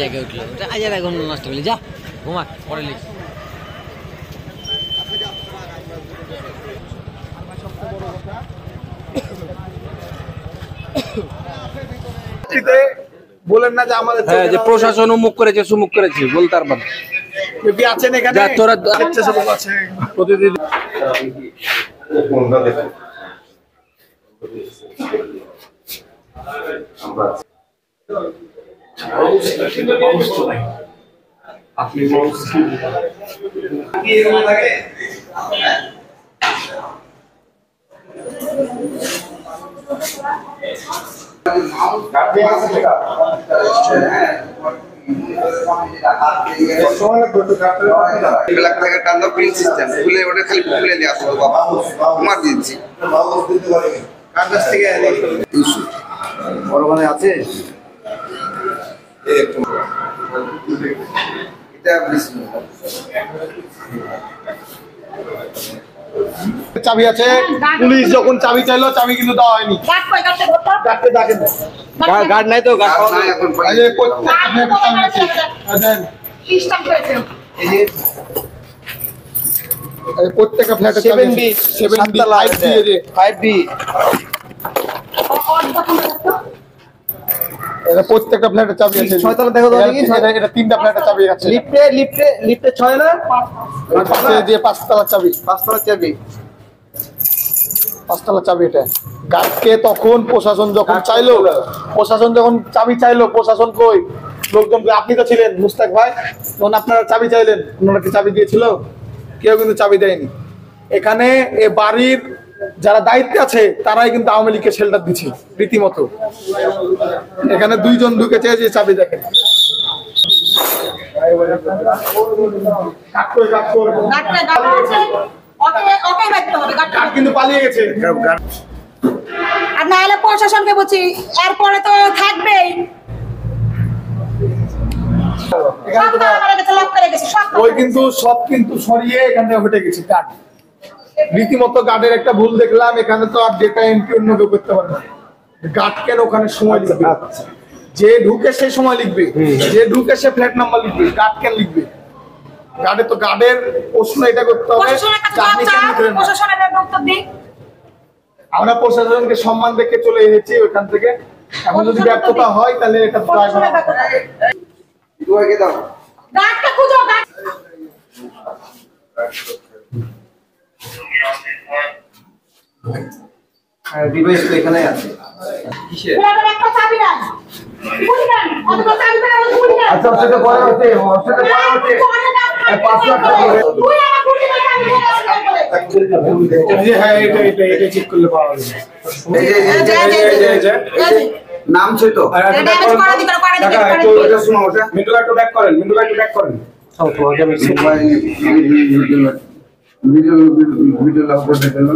জেগে উঠলো আজ এখন নষ্ট করলি যা ঘুমা পরে লিখ বলেন না যে আমাদের যে প্রশাসন মুখ করেছে সুমুখ করেছে বলতে পারবেন কি আছেন এখানে তোরা আছে প্রতিদিন আপনি বড় মানে আছে চাবি আছে পুলিশ যখন চাবি চাইলো চাবি কিন্তু দেওয়া হয়নি গার্ড নাই তো প্রত্যেকটা ফ্ল্যাটে 7B 5B এটা প্রত্যেকটা ফ্ল্যাটের চাবি আছে 6 তলা দেখো তো এটা তিনটা ফ্ল্যাটের চাবি আছে লিফটে 6 না পাশে যে 5 তলার চাবি 5 তলার চাবি 5 তলার চাবি এটা গার্ডকে তখন প্রশাসন যখন চাইলো প্রশাসন যখন চাবি চাইলো প্রশাসন কই লোকজন আপনি তো ছিলেন মুস্তাক ভাই যখন আপনারা চাবি চাইলেন ওনারা কি চাবি দিয়েছিল কেউ কিন্তু চাবি দেয়নি এখানে এই বাড়ির যারা দায়িত্বে আছে তারাই কিন্তু আওয়ামী লীগকে শেল্টার দিচ্ছে রীতিমতো এখানে দুইজন ঢুকেছে যে চাবি দেখেন কিন্তু পালিয়ে গেছে আর না হলে প্রশাসনকে বলছি এরপরে তো থাকবেই ওই কিন্তু সব কিন্তু সরিয়ে এখান থেকে হেঁটে গেছে গার্ড রীতিমতো গার্ডের একটা ভুল দেখলাম এখানে তো আর ডেটা এন্ট্রি অন্য কেউ করতে পারবে না গার্ড কেন ওখানে সময় লিখবে যে ঢুকে সে সময় লিখবে যে ঢুকে সে ফ্ল্যাট নাম্বার লিখবে গার্ড কেন লিখবে গার্ডে তো গার্ডের প্রশ্ন এটা করতে হবে আমরা প্রশাসনকে সম্মান দেখে চলে এসেছি ওইখান থেকে এখন যদি ব্যর্থতা হয় তাহলে এটা গার্ডটা খুঁজো গার্ড ডিভাইস তো এখানে আছে কিসের একটা চাবি না বুঝলেন অতটা চাবি না বুঝলেন আচ্ছা সেটা পরে হচ্ছে সেটা পরে হচ্ছে 5 লাখ টাকা তুই আমার খুঁজে চাবি এই হ্যাঁ এটা চেক করলে পাওয়া যাবে এই নাম ছিল তো ড্যামেজ করে দিতে পারে এটা শুনো ওটা মিন্টু একটু ব্যাক করেন সব তো আগে ভিডিও লাভ করে দেন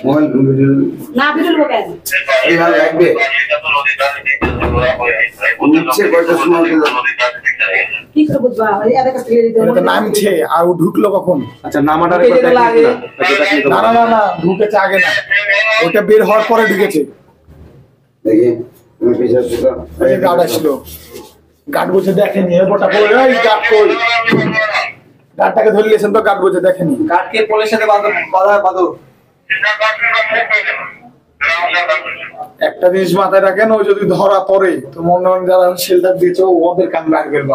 মোবাইল ভিডিও না ভিডিও লোকেন এই ভাবে রাখবে নিচে কয়টা সময় কি করে বুঝবা এদের কাছে দিয়ে দিতে এটা নামছে আর ও ঢুকলো কখন আচ্ছা নামাটা না ঢুকেছে আগে না ওটা বের হওয়ার পরে ঢুকেছে দেখি আমি পিছনে ছিল এই গার্ড আসলো গার্ড বসে দেখেনি এরপরটা কই এই গার্ড কই গার্ডটাকে ধরে গেছেন তো গার্ড বসে দেখেনি গার্ডকে পুলিশের সাথে বাঁধো একটা জিনিস মাথায় রাখেন ও যদি ধরা পড়ে তো মনে মনে যারা শেল্টার দিয়েছে ওদের কান রাখবেন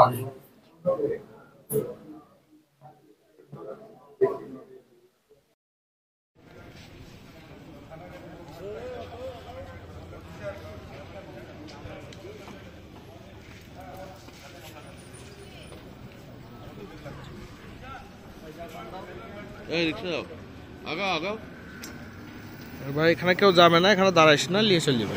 আগে আগাও ভাই এখানে কেউ যাবে না এখানে দাঁড়াইস না নিয়ে চলে যাবে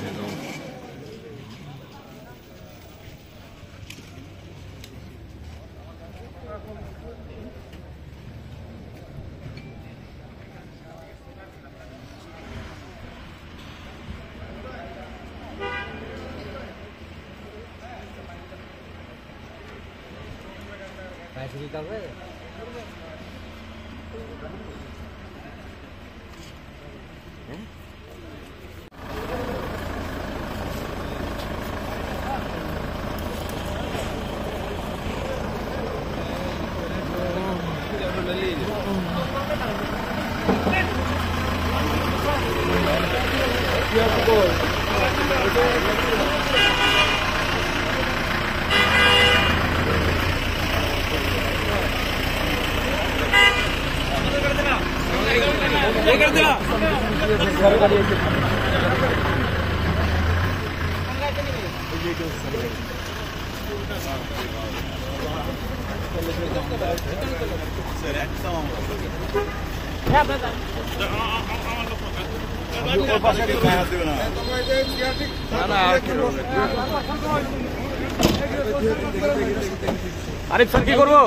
আরিফ স্যার কি করবো?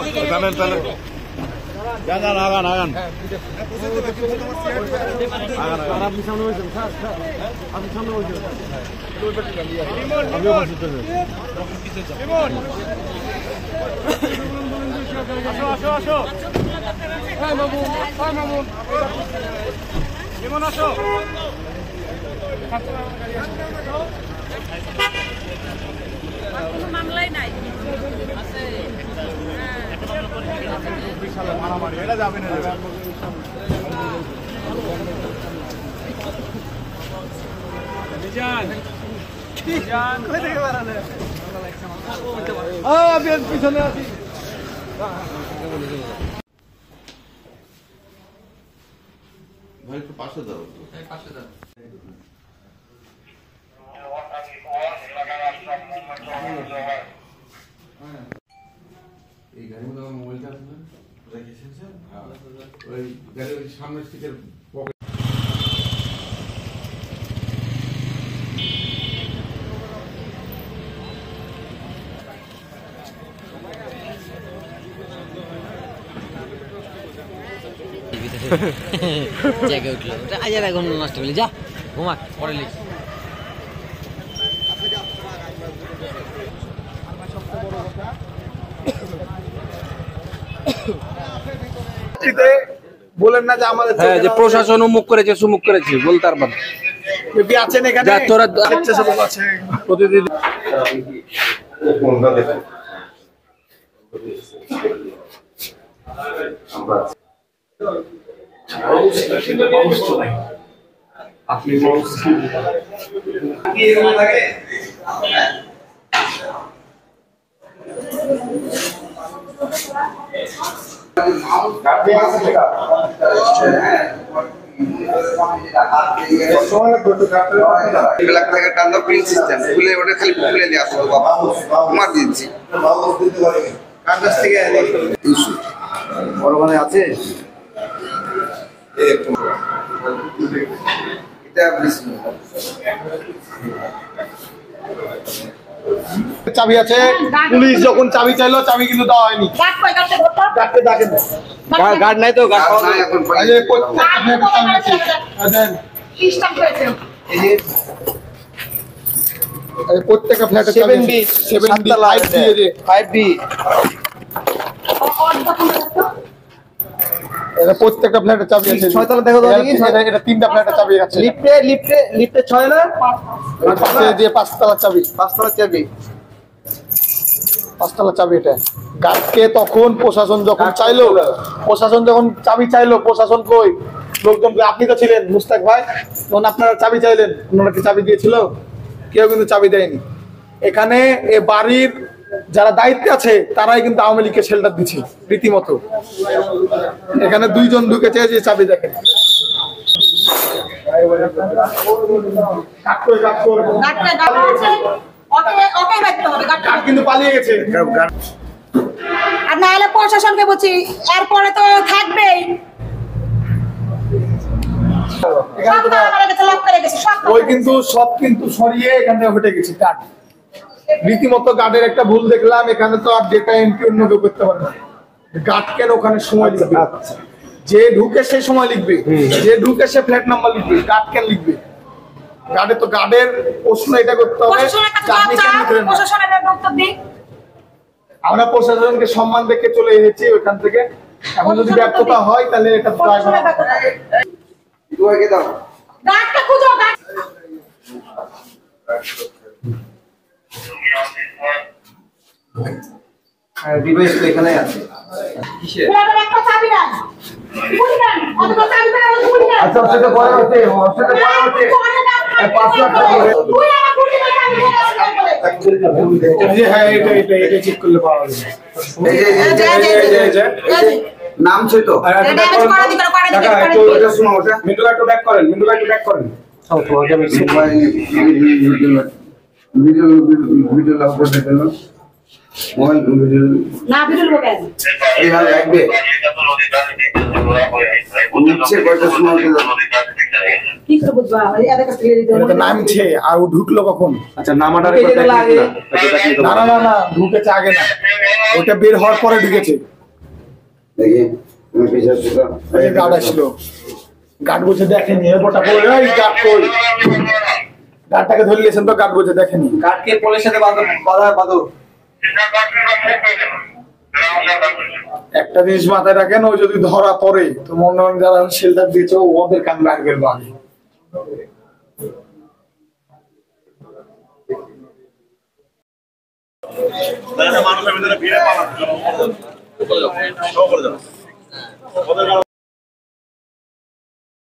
আপনি সামনে বলছেন স্যার, আপনি সামনে বলছেন। মামলাই নাই পিছনে আছি। ভাই একটু পাশে দাও। এই গাড়ির মধ্যে আমার মোবাইলটা আছে না, রেখেছেন স্যার? ওই গাড়ির সামনের সিটের পকেট। জেগে উঠলো, আজ আর এখন নষ্ট করলি, যা ঘুমা, পরে লিখ। বলেন না যে আমাদের হ্যাঁ, যে প্রশাসন মুখ করেছে সুমুখ করেছে বলতে পারবেন। কি আছেন এখানে? যা তোরা স্বেচ্ছাসেবক আছে প্রতিদিন। আপনি আছে চাবি আছে, পুলিশ যখন চাবি চাইলো চাবি কিন্তু দেওয়া হয়নি। গার্ড নাই তো, গার্ড প্রত্যেকটা ফ্ল্যাটে 7B 5B এটা প্রত্যেকটা ফ্ল্যাটের চাবি আছে। 6তলা দেখো তো দেখি, এটা 3টা ফ্ল্যাটের চাবি আছে। লিফটে 6 না, আর পাশে যে 5তলার চাবি, 5তলার চাবি, 5তলার চাবি এটা। গার্ডকে তখন প্রশাসন যখন চাইলো, প্রশাসন যখন চাবি চাইলো, প্রশাসন কই লোকজন? আপনি তো ছিলেন মুস্তাক ভাই, তখন আপনারা চাবি চাইলেন, ওনারা কি চাবি দিয়েছিল? কেউ কিন্তু চাবি দেয়নি। এখানে এ বাড়ির যারা দায়িত্বে আছে তারাই কিন্তু আওয়ামী লীগকে শেল্টার দিচ্ছে রীতিমতো। এখানে 2 জন ঢুকেছে যে চাবি দেখেন। কিন্তু পালিয়ে গেছে। আর না হলে প্রশাসনকে বলছি, এরপরে তো থাকবেই। ওই কিন্তু সব কিন্তু সরিয়ে এখান থেকে হেঁটে গেছে গার্ড। রীতিমতো গার্ডের একটা ভুল দেখলাম, এখানে তো আর ডেটা এন্ট্রি অন্য কেউ করতে পারে না। গার্ড কেন ওখানে সময় লিখবে? যে ঢুকে সে সময় লিখবে, যে ঢুকে সে ফ্ল্যাট নাম্বার লিখবে, গার্ড কেন লিখবে? গার্ডে তো গার্ডের প্রশ্ন এটা করতে হবে, আপনি কেন লিখলেন না? আমরা প্রশাসনকে সম্মান দেখে চলে এসেছি ওইখান থেকে। এখন যদি ব্যর্থতা হয় তাহলে এটা গার্ডটা খুঁজো, গার্ড ডিভাইস তো এখানে আছে। একটা চাবি না, পুরি না, অতটা চাবি না, পুরি না। আচ্ছা সেটা পরে হচ্ছে, সেটা পরে হচ্ছে 5 লাখ টাকা করে। পুরি না, পুরি না, চাবি হ্যাঁ, এটা চেক করলে পাওয়া যাবে। নামছে তো ড্যামেজ করা দিবেন করা দিবেন করা একটু দিবেন এটা শোনো ওটা মিন্টু একটু ব্যাক করেন মিন্টু একটু ব্যাক করেন ভিডিও ভিডিও লাভ করে দেখেন মোবাইল ভিডিও না ভিডিও লোকেন এইভাবে রাখবে নিচে কয়টা সময় কি করে বুঝবা এর কাছে দিয়ে দিতে এটা তো নামছে আর ও ঢুকলো কখন? আচ্ছা নামাটা ঢুকে যেতে লাগে। না না না না ঢুকেছে আগে না, ওটা বের হওয়ার পরে ঢুকেছে। দেখি তুমি পিছনে শুধু ওই গার্ড আসলো, গার্ড বসে দেখেনি এরপরটা বলে এই গার্ড কই, গার্ডটাকে ধরে নিয়েছেন তো গার্ড বসে দেখেনি। কাটকে পোলের সাথে বাঁধো একটা জিনিস মাথায় রাখেন, ও যদি ধরা পড়ে তো মনে হয় যারা শেল্টার দিয়েছে ওদের কান রাখবে আগে। মানুষের ভিতরে ভিড়ে পালাচ্ছে